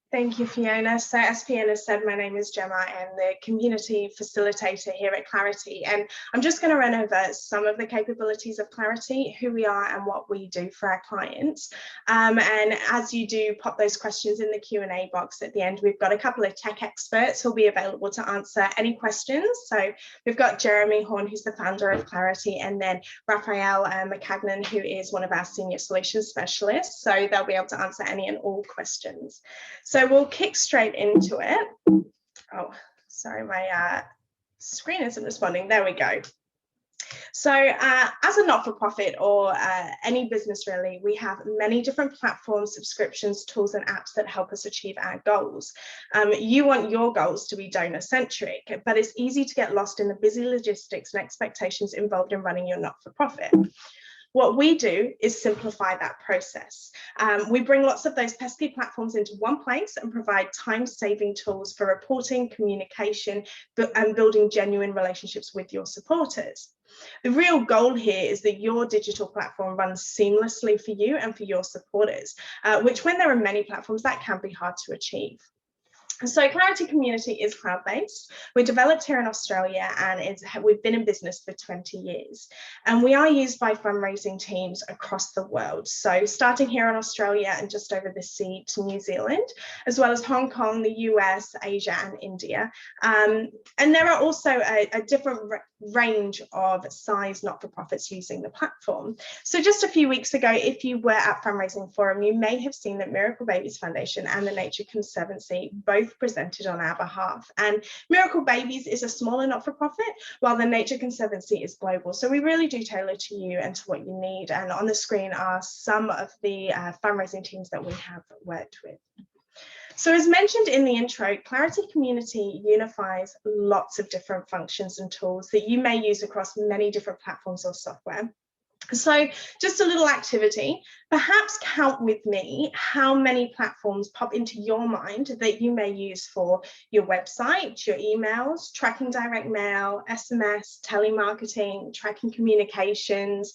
Thank you, Fiona. So as Fiona said, my name is Gemma. I'm the community facilitator here at Clarity. And I'm just going to run over some of the capabilities of Clarity, who we are and what we do for our clients. And as you do pop those questions in the Q&A box at the end, we've got a couple of tech experts who'll be available to answer any questions. So we've got Jeremy Horn, who's the founder of Clarity, and then Raphael McCagnon, who is one of our senior solutions specialists. So they'll be able to answer any and all questions. So we'll kick straight into it. Oh, sorry, my screen isn't responding. There we go. So as a not-for-profit or any business really, we have many different platforms, subscriptions, tools and apps that help us achieve our goals. You want your goals to be donor-centric, but it's easy to get lost in the busy logistics and expectations involved in running your not-for-profit. What we do is simplify that process. We bring lots of those pesky platforms into one place and provide time-saving tools for reporting, communication, and building genuine relationships with your supporters. The real goal here is that your digital platform runs seamlessly for you and for your supporters, which when there are many platforms, that can be hard to achieve. So Clarity Community is cloud-based. We're developed here in Australia and we've been in business for 20 years. And we are used by fundraising teams across the world. So starting here in Australia and just over the sea to New Zealand, as well as Hong Kong, the US, Asia and India. And there are also a different range of size not-for-profits using the platform. So just a few weeks ago, if you were at Fundraising Forum, you may have seen that Miracle Babies Foundation and the Nature Conservancy both presented on our behalf. And Miracle Babies is a smaller not-for-profit, while the Nature Conservancy is global. So we really do tailor to you and to what you need. And on the screen are some of the fundraising teams that we have worked with. So as mentioned in the intro, Clarity Community unifies lots of different functions and tools that you may use across many different platforms or software. So just a little activity, perhaps count with me how many platforms pop into your mind that you may use for your website, your emails, tracking direct mail, SMS, telemarketing, tracking communications,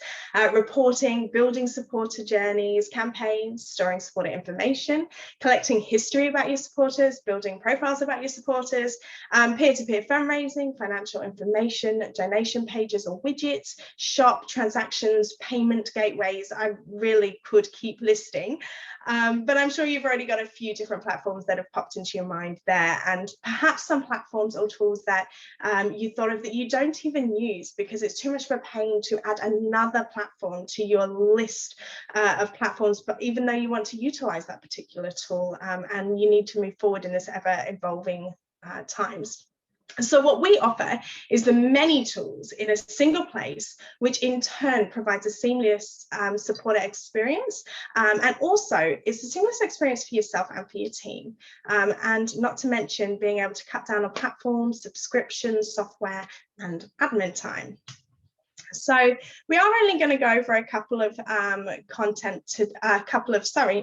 reporting, building supporter journeys, campaigns, storing supporter information, collecting history about your supporters, building profiles about your supporters, peer-to-peer fundraising, financial information, donation pages or widgets, shop transactions, payment gateways. I really could keep listing, but I'm sure you've already got a few different platforms that have popped into your mind there, and perhaps some platforms or tools that you thought of that you don't even use because it's too much of a pain to add another platform to your list of platforms, but even though you want to utilize that particular tool and you need to move forward in this ever evolving times. So what we offer is the many tools in a single place, which in turn provides a seamless supporter experience, and also it's a seamless experience for yourself and for your team, and not to mention being able to cut down on platforms, subscriptions, software and admin time. So we are only going to go over a couple of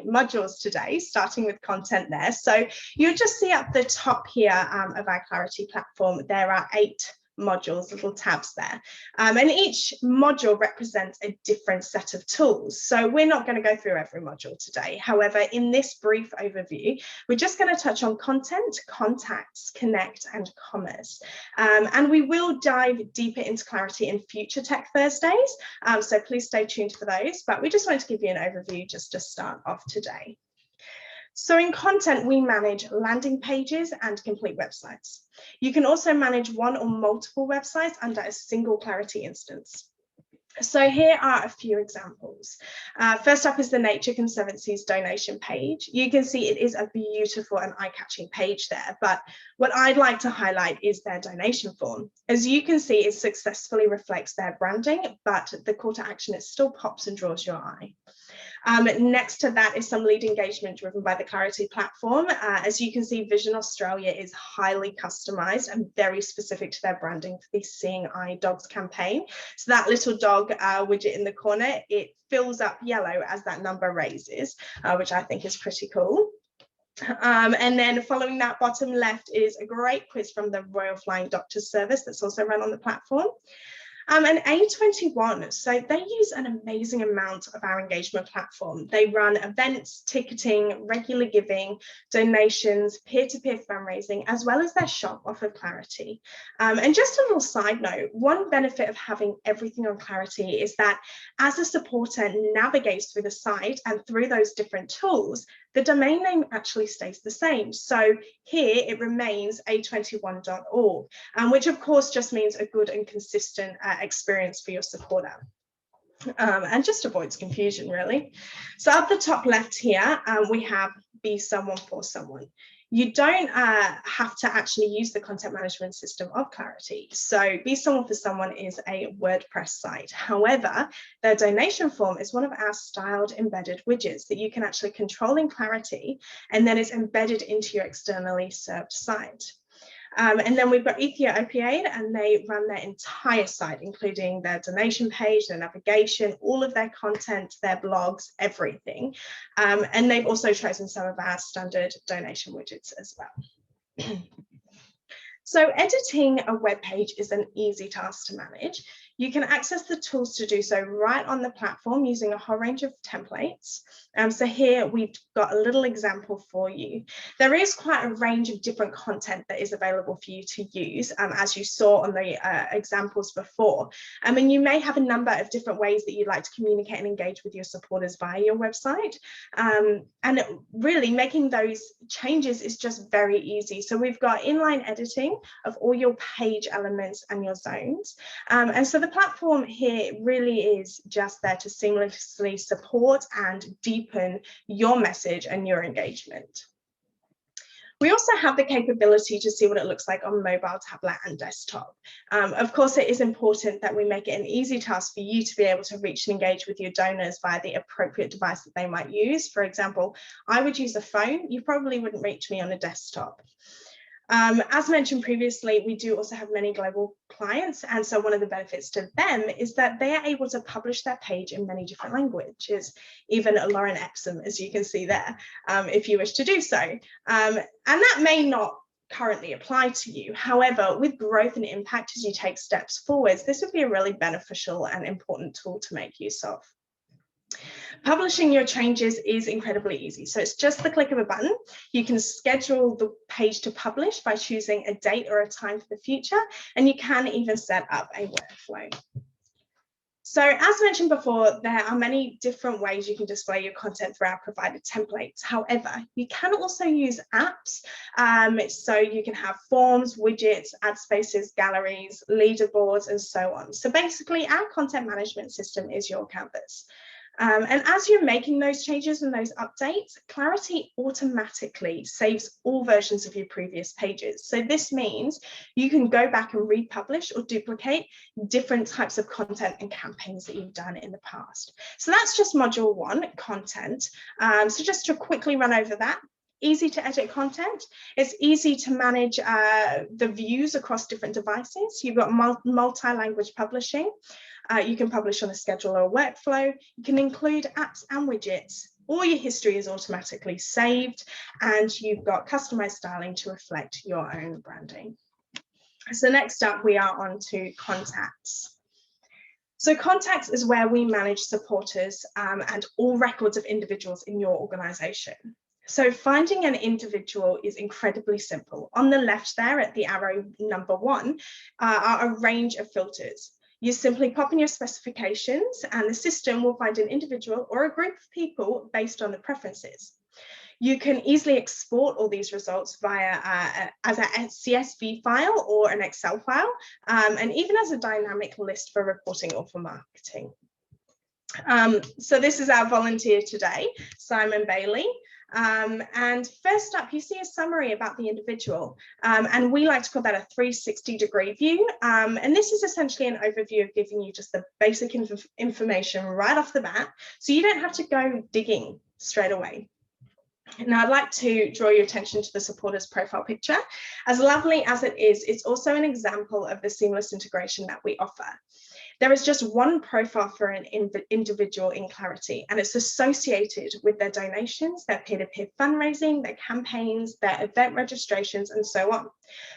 modules today, starting with content there. So you'll just see up the top here of our Clarity platform, there are 8 modules, little tabs there, and each module represents a different set of tools. So we're not going to go through every module today. However, in this brief overview, we're just going to touch on content, contacts, connect and commerce, and we will dive deeper into Clarity in future Tech Thursdays, so please stay tuned for those, but we just wanted to give you an overview just to start off today. So in content, we manage landing pages and complete websites. You can also manage one or multiple websites under a single Clarity instance. So here are a few examples. First up is the Nature Conservancy's donation page. You can see it is a beautiful and eye-catching page there, but what I'd like to highlight is their donation form. As you can see, it successfully reflects their branding, but the call to action, it still pops and draws your eye. Next to that is some lead engagement driven by the Clarity platform. As you can see, Vision Australia is highly customized and very specific to their branding for the Seeing Eye Dogs campaign. So that little dog widget in the corner, it fills up yellow as that number raises, which I think is pretty cool. And then following that, bottom left is a great quiz from the Royal Flying Doctors Service that's also run on the platform. And A21, so they use an amazing amount of our engagement platform. They run events, ticketing, regular giving, donations, peer-to-peer fundraising, as well as their shop off of Clarity. And just a little side note, one benefit of having everything on Clarity is that as a supporter navigates through the site and through those different tools, the domain name actually stays the same. So here it remains a21.org, which of course just means a good and consistent experience for your supporter. And just avoids confusion, really. So up the top left here, we have Be Someone for Someone. You don't have to actually use the content management system of Clarity. So Be Someone for Someone is a WordPress site. However, their donation form is one of our styled embedded widgets that you can actually control in Clarity, and then it's embedded into your externally served site. And then we've got Ethiopia, and they run their entire site, including their donation page, their navigation, all of their content, their blogs, everything. And they've also chosen some of our standard donation widgets as well. So editing a web page is an easy task to manage. You can access the tools to do so right on the platform using a whole range of templates. So here we've got a little example for you. There is quite a range of different content that is available for you to use, as you saw on the examples before. And you may have a number of different ways that you'd like to communicate and engage with your supporters via your website. And really making those changes is just very easy. So we've got inline editing of all your page elements and your zones. And so the platform here really is just there to seamlessly support and deepen your message and your engagement. We also have the capability to see what it looks like on mobile, tablet and desktop. Of course, it is important that we make it an easy task for you to be able to reach and engage with your donors via the appropriate device that they might use. For example, I would use a phone. You probably wouldn't reach me on a desktop. As mentioned previously, we do also have many global clients, and so one of the benefits to them is that they are able to publish their page in many different languages, even Lauren Epsom, as you can see there, if you wish to do so. And that may not currently apply to you. However, with growth and impact as you take steps forwards, this would be a really beneficial and important tool to make use of. Publishing your changes is incredibly easy. So it's just the click of a button. You can schedule the page to publish by choosing a date or a time for the future, and you can even set up a workflow. So as mentioned before, there are many different ways you can display your content through our provided templates. However, you can also use apps. So you can have forms, widgets, ad spaces, galleries, leaderboards, and so on. So basically, our content management system is your canvas. And as you're making those changes and those updates, Clarity automatically saves all versions of your previous pages. So this means you can go back and republish or duplicate different types of content and campaigns that you've done in the past. So that's just module 1, content. So just to quickly run over that. Easy to edit content. It's easy to manage the views across different devices. You've got multi-language publishing. You can publish on a schedule or a workflow. You can include apps and widgets. All your history is automatically saved, and you've got customized styling to reflect your own branding. So next up, we are on to contacts. So contacts is where we manage supporters and all records of individuals in your organization. So finding an individual is incredibly simple. On the left there at the arrow number 1 are a range of filters. You simply pop in your specifications and the system will find an individual or a group of people based on the preferences. You can easily export all these results via as a CSV file or an Excel file, and even as a dynamic list for reporting or for marketing. So this is our volunteer today, Simon Bailey. And first up, you see a summary about the individual, and we like to call that a 360-degree view. And this is essentially an overview of giving you just the basic information right off the bat, so you don't have to go digging straight away. Now, I'd like to draw your attention to the supporter's profile picture. As lovely as it is, it's also an example of the seamless integration that we offer. There is just one profile for an individual in Clarity, and it's associated with their donations, their peer-to-peer fundraising, their campaigns, their event registrations, and so on.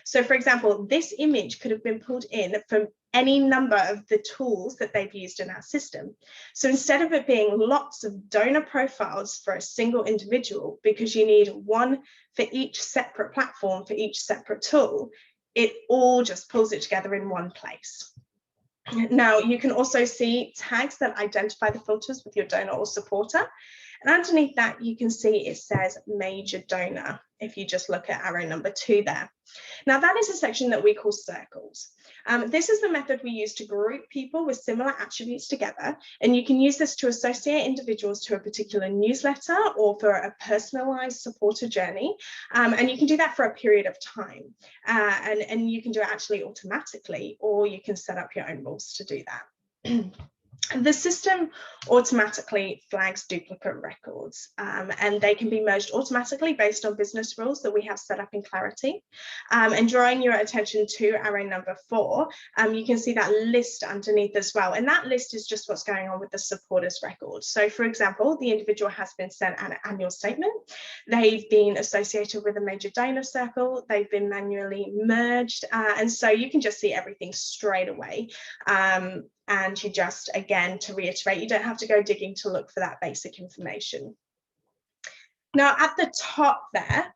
So for example, this image could have been pulled in from any number of the tools that they've used in our system. So instead of it being lots of donor profiles for a single individual, because you need one for each separate platform, for each separate tool, it all just pulls it together in one place. Now, you can also see tags that identify the filters with your donor or supporter. And underneath that, you can see it says major donor, if you just look at arrow number 2 there. Now, that is a section that we call circles. This is the method we use to group people with similar attributes together, and you can use this to associate individuals to a particular newsletter or for a personalized supporter journey, and you can do that for a period of time, and you can do it actually automatically, or you can set up your own rules to do that. The system automatically flags duplicate records, and they can be merged automatically based on business rules that we have set up in Clarity. And drawing your attention to arrow number 4, you can see that list underneath as well. And that list is just what's going on with the supporters record. So for example, the individual has been sent an annual statement. They've been associated with a major donor circle. They've been manually merged. And so you can just see everything straight away. And you just, again, to reiterate, you don't have to go digging to look for that basic information. Now, at the top there,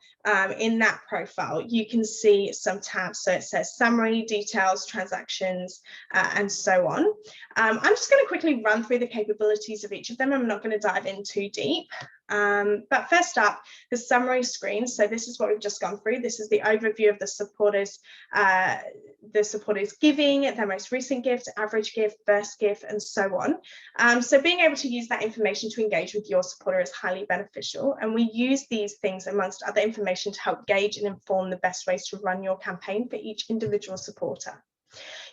in that profile, you can see some tabs. So it says summary, details, transactions, and so on. I'm just going to quickly run through the capabilities of each of them. I'm not going to dive in too deep. But first up, the summary screen. So this is what we've just gone through. This is the overview of the supporters giving, their most recent gift, average gift, first gift, and so on. So being able to use that information to engage with your supporter is highly beneficial. And we use these things amongst other information to help gauge and inform the best ways to run your campaign for each individual supporter.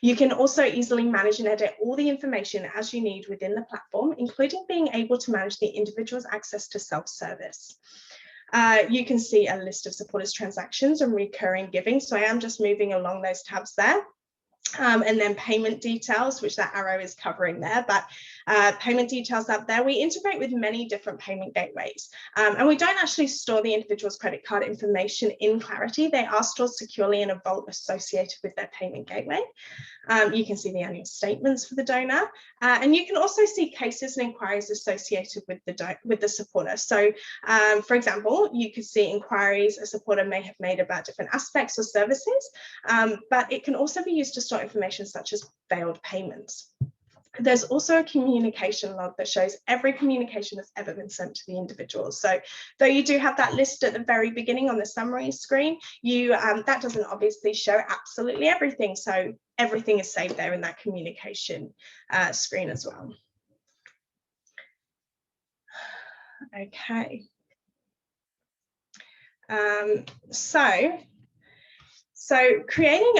You can also easily manage and edit all the information as you need within the platform, including being able to manage the individual's access to self-service. You can see a list of supporters' transactions and recurring giving. So I am just moving along those tabs there. And then payment details, which that arrow is covering there, but payment details up there. We integrate with many different payment gateways, and we don't actually store the individual's credit card information in Clarity. They are stored securely in a vault associated with their payment gateway. You can see the annual statements for the donor, and you can also see cases and inquiries associated with the supporter. So, for example, you could see inquiries a supporter may have made about different aspects or services, but it can also be used to store information such as failed payments. There's also a communication log that shows every communication that's ever been sent to the individual. So though you do have that list at the very beginning on the summary screen, that doesn't obviously show absolutely everything. So everything is saved there in that communication screen as well. Okay. So creating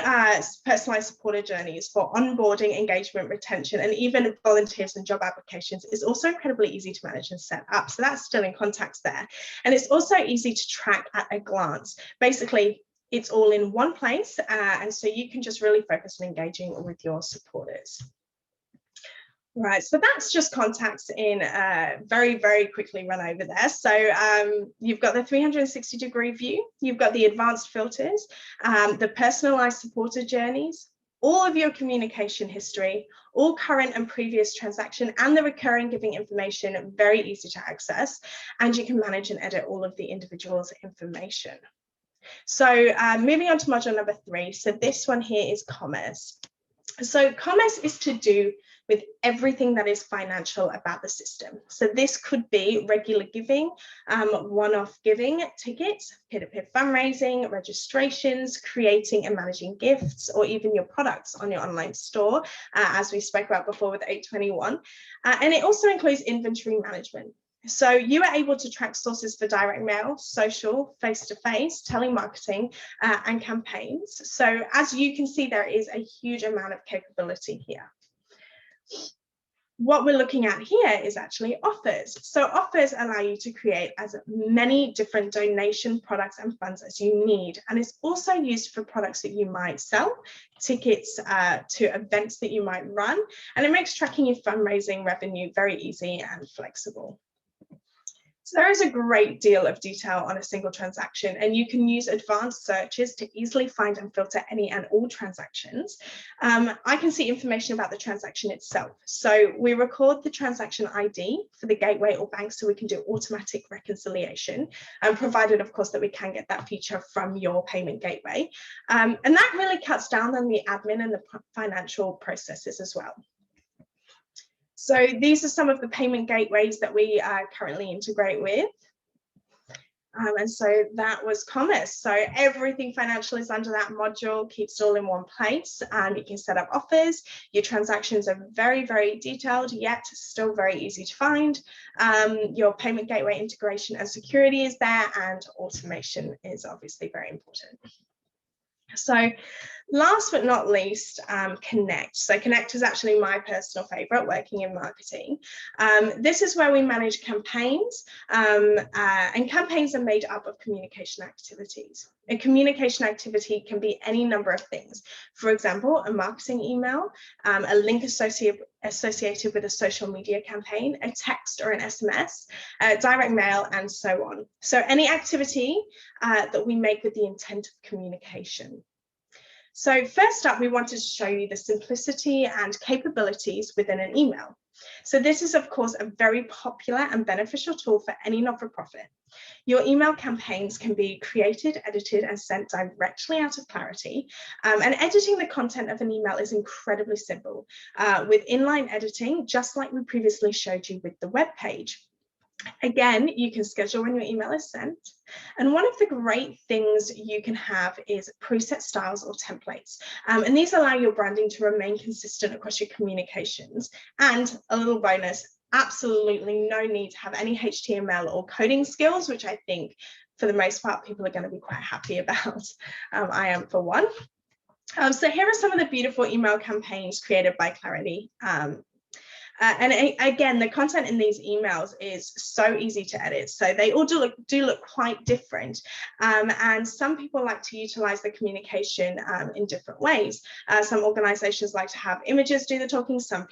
personalized supporter journeys for onboarding, engagement, retention, and even volunteers and job applications is also incredibly easy to manage and set up. So that's still in context there. And it's also easy to track at a glance. Basically, it's all in one place. And so you can just really focus on engaging with your supporters. Right, so that's just contacts in very, very quickly run over there. So you've got the 360-degree view, you've got the advanced filters, the personalized supporter journeys, all of your communication history, all current and previous transaction, and the recurring giving information, very easy to access, and you can manage and edit all of the individual's information. So moving on to module number 3, so this one here is commerce. So commerce is to do with everything that is financial about the system. So this could be regular giving, one-off giving, tickets, peer-to-peer fundraising, registrations, creating and managing gifts, or even your products on your online store, as we spoke about before with 821. And it also includes inventory management. So you are able to track sources for direct mail, social, face-to-face, telemarketing, and campaigns. So as you can see, there is a huge amount of capability here. What we're looking at here is actually offers. So offers allow you to create as many different donation products and funds as you need. And it's also used for products that you might sell, tickets to events that you might run. And it makes tracking your fundraising revenue very easy and flexible. So there is a great deal of detail on a single transaction, and you can use advanced searches to easily find and filter any and all transactions. I can see information about the transaction itself. So we record the transaction ID for the gateway or bank so we can do automatic reconciliation, provided, of course, that we can get that feature from your payment gateway. And that really cuts down on the admin and the financial processes as well. So these are some of the payment gateways that we currently integrate with. And so that was commerce. So everything financial is under that module, keeps it all in one place. You can set up offers. Your transactions are very, very detailed, yet still very easy to find. Your payment gateway integration and security is there, and automation is obviously very important. So last but not least, Connect. So Connect is actually my personal favorite, working in marketing. This is where we manage campaigns, and campaigns are made up of communication activities. A communication activity can be any number of things. For example, a marketing email, a link associated with a social media campaign, a text or an SMS, direct mail, and so on. So any activity that we make with the intent of communication. So first up, we wanted to show you the simplicity and capabilities within an email. So this is, of course, a very popular and beneficial tool for any not-for-profit. Your email campaigns can be created, edited, and sent directly out of Clarity. And editing the content of an email is incredibly simple with inline editing, just like we previously showed you with the web page. Again, you can schedule when your email is sent. And one of the great things you can have is preset styles or templates. And these allow your branding to remain consistent across your communications. And a little bonus, absolutely no need to have any HTML or coding skills, which I think for the most part, people are going to be quite happy about. I am for one. So here are some of the beautiful email campaigns created by Clarity. And again, the content in these emails is so easy to edit. So they all do look quite different. And some people like to utilize the communication in different ways. Some organizations like to have images do the talking. Some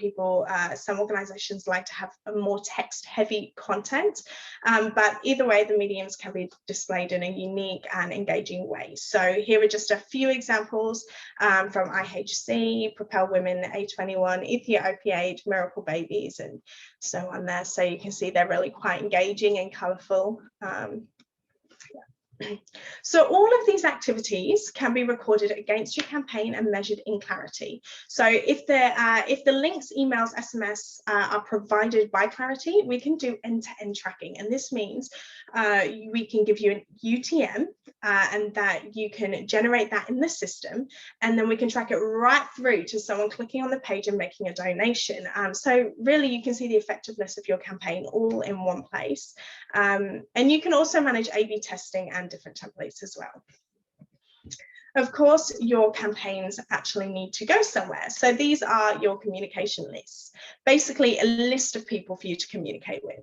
organizations like to have a more text-heavy content. But either way, the mediums can be displayed in a unique and engaging way. So here are just a few examples from IHC, Propel Women, A21, Ethiopia Aid, Miracle Babies, and so on there. So you can see they're really quite engaging and colourful. So all of these activities can be recorded against your campaign and measured in Clarity. So if the links, emails, SMS are provided by Clarity, we can do end-to-end tracking. And this means we can give you an UTM and that you can generate that in the system. And then we can track it right through to someone clicking on the page and making a donation. So really you can see the effectiveness of your campaign all in one place. And you can also manage A/B testing and different templates as well. Of course, your campaigns actually need to go somewhere. So these are your communication lists, basically a list of people for you to communicate with.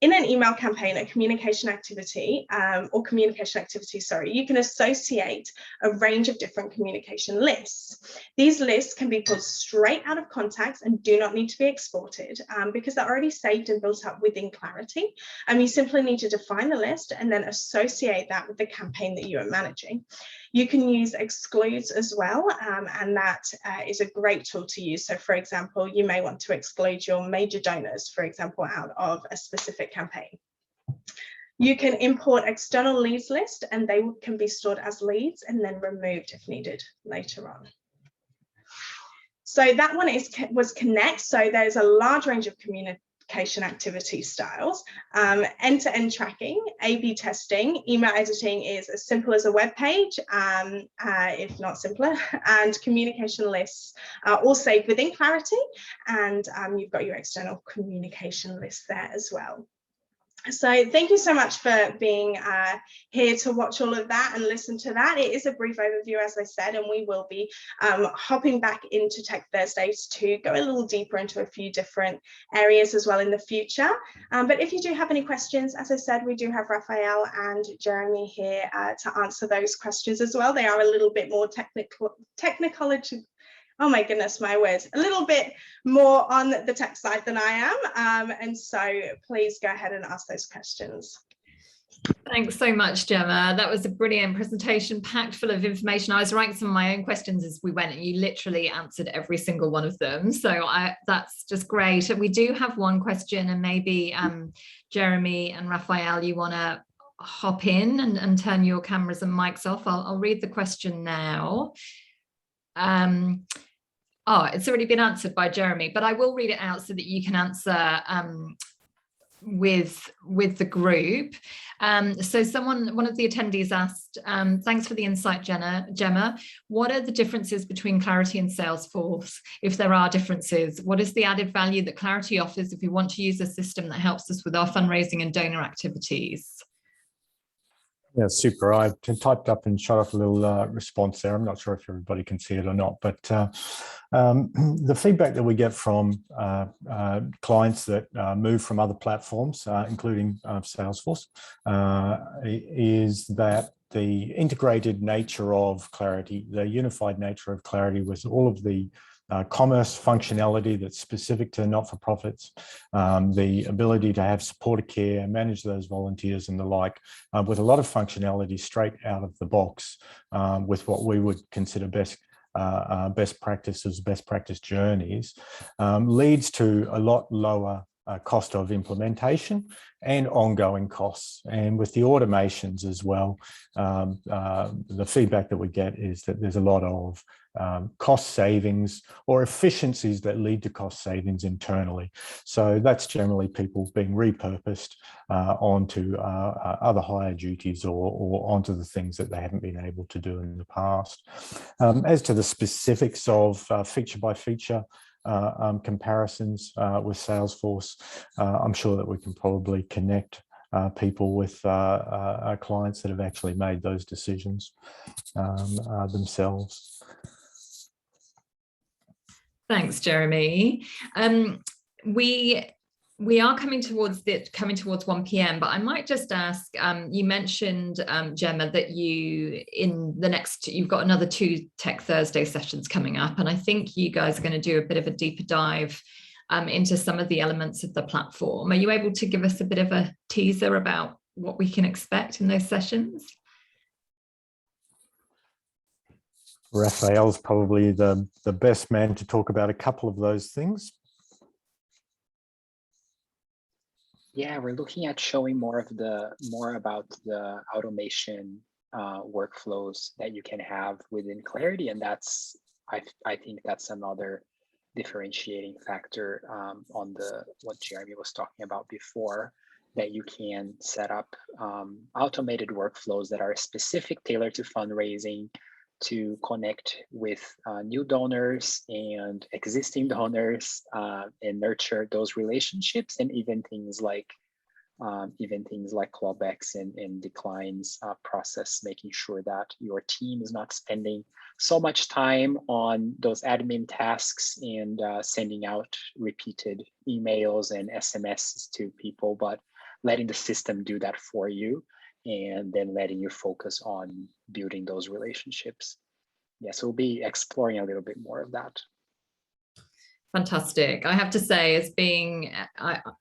In an email campaign, a communication activity, you can associate a range of different communication lists. These lists can be pulled straight out of contacts and do not need to be exported because they're already saved and built up within Clarity. You simply need to define the list and then associate that with the campaign that you are managing. You can use excludes as well, and that is a great tool to use. So for example, you may want to exclude your major donors, for example, out of a specific campaign. You can import external leads list and they can be stored as leads and then removed if needed later on. So that one was Connect. So there's a large range of communication activity styles, end-to-end tracking, A/B testing, email editing is as simple as a web page, if not simpler, and communication lists are all saved within Clarity, and you've got your external communication list there as well. So thank you so much for being here to watch all of that and listen to that. It is a brief overview, as I said, and we will be hopping back into Tech Thursdays to go a little deeper into a few different areas as well in the future. But if you do have any questions, as I said, we do have Raphael and Jeremy here to answer those questions as well. They are a little bit more technical Oh my goodness, my word, a little bit more on the tech side than I am. And so please go ahead and ask those questions. Thanks so much, Gemma. That was a brilliant presentation, packed full of information. I was writing some of my own questions as we went, and you literally answered every single one of them. So that's just great. We do have one question, and maybe Jeremy and Raphael, you want to hop in and turn your cameras and mics off. I'll read the question now. Oh, it's already been answered by Jeremy, but I will read it out so that you can answer with the group. So one of the attendees asked, thanks for the insight, Gemma. What are the differences between Clarity and Salesforce? If there are differences, what is the added value that Clarity offers if we want to use a system that helps us with our fundraising and donor activities? Yeah, super. I typed up and shot off a little response there. I'm not sure if everybody can see it or not, but the feedback that we get from clients that move from other platforms, including Salesforce, is that the integrated nature of Clarity, the unified nature of Clarity with all of the commerce functionality that's specific to not-for-profits, the ability to have supported care, manage those volunteers and the like, with a lot of functionality straight out of the box, with what we would consider best practices, best practice journeys, leads to a lot lower cost of implementation and ongoing costs. And with the automations as well, the feedback that we get is that there's a lot of cost savings or efficiencies that lead to cost savings internally. So that's generally people being repurposed onto other higher duties or onto the things that they haven't been able to do in the past. As to the specifics of feature by feature comparisons with Salesforce, I'm sure that we can probably connect people with clients that have actually made those decisions themselves. Thanks, Jeremy. We are coming towards 1 p.m, but I might just ask, you mentioned, Gemma, that you've got another 2 Tech Thursday sessions coming up, and I think you guys are going to do a bit of a deeper dive into some of the elements of the platform. Are you able to give us a bit of a teaser about what we can expect in those sessions? Raphael's probably the best man to talk about a couple of those things. Yeah, we're looking at showing more about the automation workflows that you can have within Clarity, and that's I think that's another differentiating factor on what Jeremy was talking about before, that you can set up automated workflows that are specific, tailored to fundraising, to connect with new donors and existing donors and nurture those relationships, and even things like clawbacks and declines process, making sure that your team is not spending so much time on those admin tasks and sending out repeated emails and SMSs to people, but letting the system do that for you, and then letting you focus on building those relationships. Yes, we'll be exploring a little bit more of that. Fantastic. I have to say,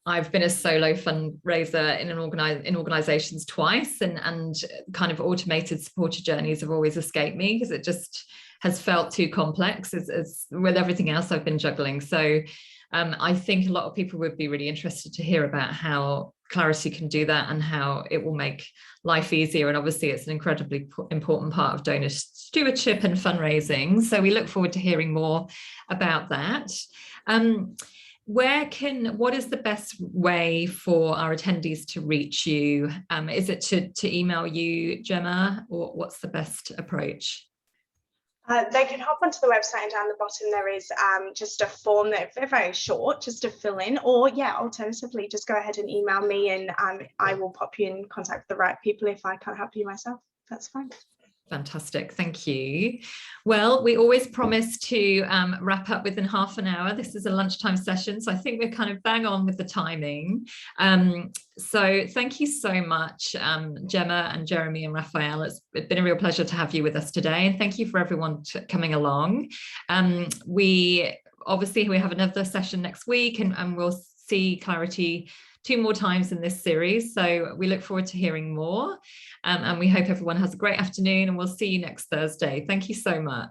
I've been a solo fundraiser in organizations twice, and kind of automated supported journeys have always escaped me because it just has felt too complex as with everything else I've been juggling. So I think a lot of people would be really interested to hear about how Clarity can do that and how it will make life easier. And obviously it's an incredibly important part of donor stewardship and fundraising. So we look forward to hearing more about that. What is the best way for our attendees to reach you? Is it to email you, Gemma, or what's the best approach? They can hop onto the website, and down the bottom there is just a form that's very short just to fill in, or alternatively just go ahead and email me, and I will pop you in contact with the right people if I can't help you myself. That's fine. Fantastic, thank you. Well, we always promise to wrap up within half an hour. This is a lunchtime session, so I think we're kind of bang on with the timing. So thank you so much, Gemma and Jeremy and Raphael. It's been a real pleasure to have you with us today, and thank you for everyone coming along. We have another session next week, and we'll see Clarity 2 more times in this series, so we look forward to hearing more, and we hope everyone has a great afternoon, and we'll see you next Thursday. Thank you so much.